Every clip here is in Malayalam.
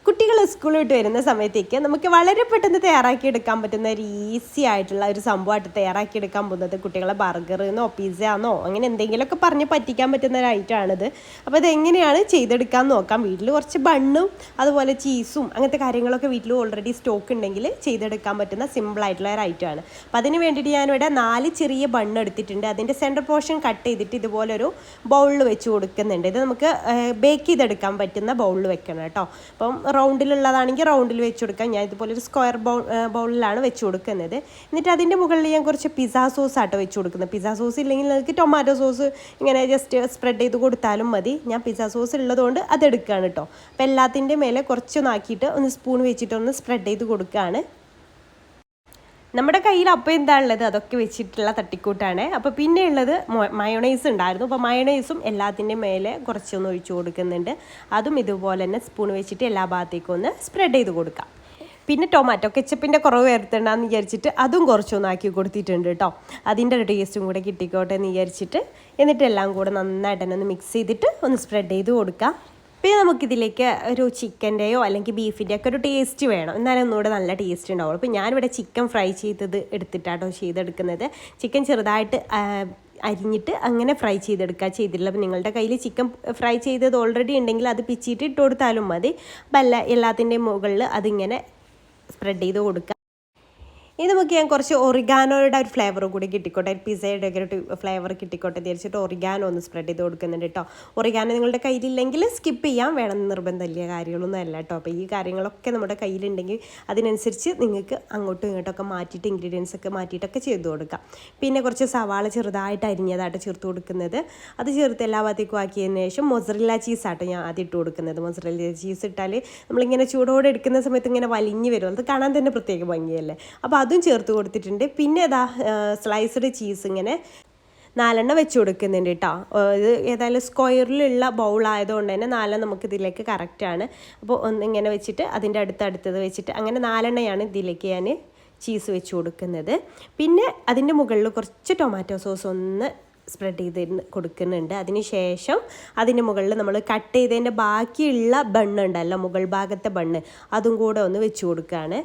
കുട്ടികൾ സ്കൂളിൽ വിട്ട് വരുന്ന സമയത്തേക്ക് നമുക്ക് വളരെ പെട്ടെന്ന് തയ്യാറാക്കിയെടുക്കാൻ പറ്റുന്ന ഒരു ഈസി ആയിട്ടുള്ള ഒരു സംഭവമായിട്ട് തയ്യാറാക്കിയെടുക്കാൻ പോകുന്നത് കുട്ടികളെ ബർഗറിന്നോ പിസ്സയാന്നോ അങ്ങനെ എന്തെങ്കിലുമൊക്കെ പറഞ്ഞ് പറ്റിക്കാൻ പറ്റുന്ന ഒരു ഐറ്റമാണിത്. അപ്പോൾ ഇതെങ്ങനെയാണ് ചെയ്തെടുക്കാൻ നോക്കാം. വീട്ടിൽ കുറച്ച് ബണ്ണും അതുപോലെ ചീസും അങ്ങനത്തെ കാര്യങ്ങളൊക്കെ വീട്ടിൽ ഓൾറെഡി സ്റ്റോക്ക് ഉണ്ടെങ്കിൽ ചെയ്തെടുക്കാൻ പറ്റുന്ന സിമ്പിളായിട്ടുള്ള ഒരു ഐറ്റമാണ്. അപ്പോൾ അതിന് വേണ്ടിയിട്ട് ഞാനിവിടെ 4 ചെറിയ ബണ്ണ് എടുത്തിട്ടുണ്ട്. അതിൻ്റെ സെൻറ്റർ പോർഷൻ കട്ട് ചെയ്തിട്ട് ഇതുപോലൊരു ബൗളിൽ വെച്ച് കൊടുക്കുന്നുണ്ട്. ഇത് നമുക്ക് ബേക്ക് ചെയ്തെടുക്കാൻ പറ്റുന്ന ബൗളിൽ വെക്കണം കേട്ടോ. അപ്പം റൗണ്ടിലുള്ളതാണെങ്കിൽ റൗണ്ടിൽ വെച്ച് കൊടുക്കാം. ഞാൻ ഇതുപോലെ ഒരു സ്ക്വയർ ബൗളിലാണ് വെച്ച് കൊടുക്കുന്നത്. എന്നിട്ട് അതിൻ്റെ മുകളിൽ ഞാൻ കുറച്ച് പിസ്സ സോസ് ആട്ടോ വെച്ച് കൊടുക്കുന്നത്. പിസ്സ സോസ് ഇല്ലെങ്കിൽ നിങ്ങൾക്ക് ടൊമാറ്റോ സോസ് ഇങ്ങനെ ജസ്റ്റ് സ്പ്രെഡ് ചെയ്ത് കൊടുത്താലും മതി. ഞാൻ പിസ്സ സോസ് ഉള്ളതുകൊണ്ട് അതെടുക്കുകയാണ് കേട്ടോ. അപ്പോൾ എല്ലാത്തിൻ്റെ മേലെ കുറച്ചൊന്നാക്കിയിട്ട് ഒന്ന് സ്പൂൺ വെച്ചിട്ട് ഒന്ന് സ്പ്രെഡ് ചെയ്ത് കൊടുക്കുകയാണ്. നമ്മുടെ കയ്യിൽ അപ്പോൾ എന്താ ഉള്ളത് അതൊക്കെ വെച്ചിട്ടുള്ള തട്ടിക്കൂട്ടാണ്. അപ്പോൾ പിന്നെ ഉള്ളത് മയോണൈസ് ഉണ്ടായിരുന്നു. അപ്പോൾ മയോണൈസും എല്ലാത്തിൻ്റെ മേലെ കുറച്ചൊന്ന് ഒഴിച്ച് കൊടുക്കുന്നുണ്ട്. അതും ഇതുപോലെ തന്നെ സ്പൂൺ വെച്ചിട്ട് എല്ലാ ഭാഗത്തേക്കും ഒന്ന് സ്പ്രെഡ് ചെയ്ത് കൊടുക്കാം. പിന്നെ ടൊമാറ്റോ കെച്ചപ്പിൻ്റെ കുറവ് വരുത്തണ്ടെന്ന് വിചാരിച്ചിട്ട് അതും കുറച്ചൊന്നാക്കി കൊടുത്തിട്ടുണ്ട് കേട്ടോ. അതിൻ്റെ ഒരു ടേസ്റ്റും കൂടെ കിട്ടിക്കോട്ടെ എന്ന് വിചാരിച്ചിട്ട് എന്നിട്ട് എല്ലാം കൂടെ നന്നായിട്ട് തന്നെ ഒന്ന് മിക്സ് ചെയ്തിട്ട് ഒന്ന് സ്പ്രെഡ് ചെയ്ത് കൊടുക്കാം. പിന്നെ നമുക്കിതിലേക്ക് ഒരു ചിക്കൻ്റെയോ അല്ലെങ്കിൽ ബീഫിൻ്റെ ഒക്കെ ഒരു ടേസ്റ്റ് വേണം, എന്നാലും ഒന്നുകൂടെ നല്ല ടേസ്റ്റ് ഉണ്ടാവുള്ളൂ. അപ്പോൾ ഞാനിവിടെ ചിക്കൻ ഫ്രൈ ചെയ്തത് എടുത്തിട്ടാട്ടോ ചെയ്തെടുക്കുന്നത്. ചിക്കൻ ചെറുതായിട്ട് അരിഞ്ഞിട്ട് അങ്ങനെ ഫ്രൈ ചെയ്തിട്ടില്ല. അപ്പോൾ നിങ്ങളുടെ കയ്യിൽ ചിക്കൻ ഫ്രൈ ചെയ്തത് ഓൾറെഡി ഉണ്ടെങ്കിൽ അത് പിച്ചിട്ട് ഇട്ട് കൊടുത്താലും മതി. അപ്പം എല്ലാത്തിൻ്റെയും മുകളിൽ അതിങ്ങനെ സ്പ്രെഡ് ചെയ്ത് കൊടുക്കുക. ഇനി നമുക്ക് ഞാൻ കുറച്ച് ഒറിഗാനോയുടെ ഒരു ഫ്ലേവർ കൂടി കിട്ടിക്കോട്ടെ, പിസ്സയുടെ ഒക്കെ ഒരു ഫ്ലേവർ കിട്ടിക്കോട്ടെ തിരിച്ചിട്ട് ഒറിഗാനോ ഒന്ന് സ്പ്രെഡ് ചെയ്ത് കൊടുക്കുന്നുണ്ട് കേട്ടോ. ഒറിഗാനോ നിങ്ങളുടെ കയ്യിലില്ലെങ്കിൽ സ്കിപ്പ് ചെയ്യാൻ, വേണമെന്ന് നിർബന്ധമില്ല, കാര്യങ്ങളൊന്നും അല്ല കേട്ടോ. അപ്പോൾ ഈ കാര്യങ്ങളൊക്കെ നമ്മുടെ കയ്യിലുണ്ടെങ്കിൽ അതിനനുസരിച്ച് നിങ്ങൾക്ക് അങ്ങോട്ടും ഇങ്ങോട്ടൊക്കെ മാറ്റിയിട്ട് ഇൻഗ്രീഡിയൻസ് ഒക്കെ മാറ്റിയിട്ടൊക്കെ ചെയ്ത് കൊടുക്കാം. പിന്നെ കുറച്ച് സവാള ചെറുതായിട്ട് അരിഞ്ഞതായിട്ട് ചേർത്ത് കൊടുക്കുന്നത്. അത് ചേർത്ത് എല്ലാ ഭാഗത്തേക്കും ആക്കിയതിന് ശേഷം മൊസറല്ല ചീസാട്ടോ ഞാൻ ആദ്യം ഇട്ട് കൊടുക്കുന്നത്. മൊസറല്ല ചീസ് ഇട്ടാൽ നമ്മളിങ്ങനെ ചൂടോടെ എടുക്കുന്ന സമയത്ത് ഇങ്ങനെ വലിഞ്ഞ് വരും, അത് കാണാൻ തന്നെ പ്രത്യേക ഭംഗിയല്ലേ. അപ്പോൾ അതും ചേർത്ത് കൊടുത്തിട്ടുണ്ട്. പിന്നെ ഇതാ സ്ലൈസ്ഡ് ചീസ് ഇങ്ങനെ 4 വെച്ച് കൊടുക്കുന്നുണ്ട് കേട്ടോ. ഇത് ഏതായാലും സ്ക്വയറിലുള്ള ബൗളായതുകൊണ്ട് തന്നെ 4 നമുക്കിതിലേക്ക് കറക്റ്റാണ്. അപ്പോൾ ഒന്നിങ്ങനെ വെച്ചിട്ട് അതിൻ്റെ അടുത്തത് വെച്ചിട്ട് അങ്ങനെ 4 ഇതിലേക്ക് ഞാൻ ചീസ് വെച്ച് കൊടുക്കുന്നത്. പിന്നെ അതിൻ്റെ മുകളിൽ കുറച്ച് ടൊമാറ്റോ സോസ് ഒന്ന് സ്പ്രെഡ് ചെയ്ത് കൊടുക്കുന്നുണ്ട്. അതിന് ശേഷം അതിൻ്റെ മുകളിൽ നമ്മൾ കട്ട് ചെയ്തതിൻ്റെ ബാക്കിയുള്ള ബണ്ണുണ്ടല്ലോ, മുകൾ ഭാഗത്തെ ബണ്ണ്, അതും കൂടെ ഒന്ന് വെച്ച് കൊടുക്കുകയാണ്.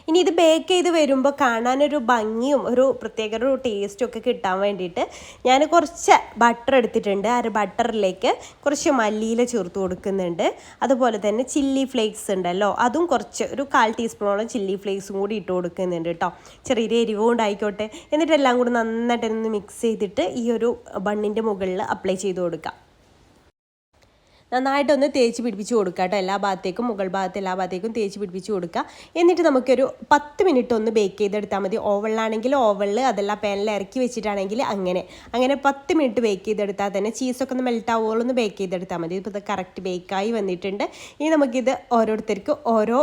ഇനി ഇത് ബേക്ക് ചെയ്ത് വരുമ്പോൾ കാണാനൊരു ഭംഗിയും ഒരു പ്രത്യേക ഒരു ടേസ്റ്റും ഒക്കെ കിട്ടാൻ വേണ്ടിയിട്ട് ഞാൻ കുറച്ച് ബട്ടർ എടുത്തിട്ടുണ്ട്. ആ ഒരു ബട്ടറിലേക്ക് കുറച്ച് മല്ലിയില ചേർത്ത് കൊടുക്കുന്നുണ്ട്. അതുപോലെ തന്നെ ചില്ലി ഫ്ലേക്സ് ഉണ്ടല്ലോ, അതും കുറച്ച് ഒരു 1/4 ടീസ്പൂണോളം ചില്ലി ഫ്ലേക്സും കൂടി ഇട്ട് കൊടുക്കുന്നുണ്ട് കേട്ടോ. ചെറിയ എരിവ് കൊണ്ടായിക്കോട്ടെ. എന്നിട്ട് എല്ലാം കൂടി നന്നായിട്ടൊന്ന് മിക്സ് ചെയ്തിട്ട് ഈ ഒരു ബണ്ണിൻ്റെ മുകളിൽ അപ്ലൈ ചെയ്ത് കൊടുക്കാം. നന്നായിട്ടൊന്ന് തേച്ച് പിടിപ്പിച്ച് കൊടുക്കുക കേട്ടോ. എല്ലാ ഭാഗത്തേക്കും മുകൾ ഭാഗത്ത് എല്ലാ ഭാഗത്തേക്കും തേച്ച് പിടിപ്പിച്ച് കൊടുക്കുക. എന്നിട്ട് നമുക്കൊരു 10 മിനിറ്റ് ഒന്ന് ബേക്ക് ചെയ്തെടുത്താൽ മതി. ഓവനിലാണെങ്കിൽ ഓവനിൽ, അതെല്ലാം പാനിൽ ഇറക്കി വെച്ചിട്ടാണെങ്കിൽ അങ്ങനെ 10 മിനിറ്റ് ബേക്ക് ചെയ്തെടുത്താൽ തന്നെ ചീസൊക്കെ ഒന്ന് മെൽറ്റ് ആവുകയുള്ളൂ, ഒന്ന് ബേക്ക് ചെയ്തെടുത്താൽ മതി. ഇപ്പോൾ ഇത് കറക്റ്റ് ബേക്കായി വന്നിട്ടുണ്ട്. ഇനി നമുക്കിത് ഓരോരുത്തർക്കും ഓരോ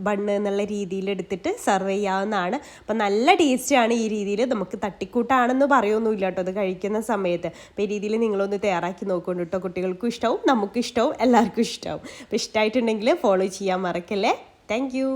ബണ്ണ് എന്നുള്ള രീതിയിൽ എടുത്തിട്ട് സെർവ് ചെയ്യാവുന്നതാണ്. അപ്പം നല്ല ടേസ്റ്റാണ് ഈ രീതിയിൽ. നമുക്ക് തട്ടിക്കൂട്ടാണെന്ന് പറയൊന്നുമില്ല കേട്ടോ ഇത് കഴിക്കുന്ന സമയത്ത്. അപ്പോൾ ഈ രീതിയിൽ നിങ്ങളൊന്ന് തയ്യാറാക്കി നോക്കുന്നുണ്ട് കേട്ടോ. കുട്ടികൾക്കും ഇഷ്ടവും നമുക്കിഷ്ടവും എല്ലാവർക്കും ഇഷ്ടവും. അപ്പോൾ ഇഷ്ടമായിട്ടുണ്ടെങ്കിൽ ഫോളോ ചെയ്യാൻ മറക്കല്ലേ. Thank you.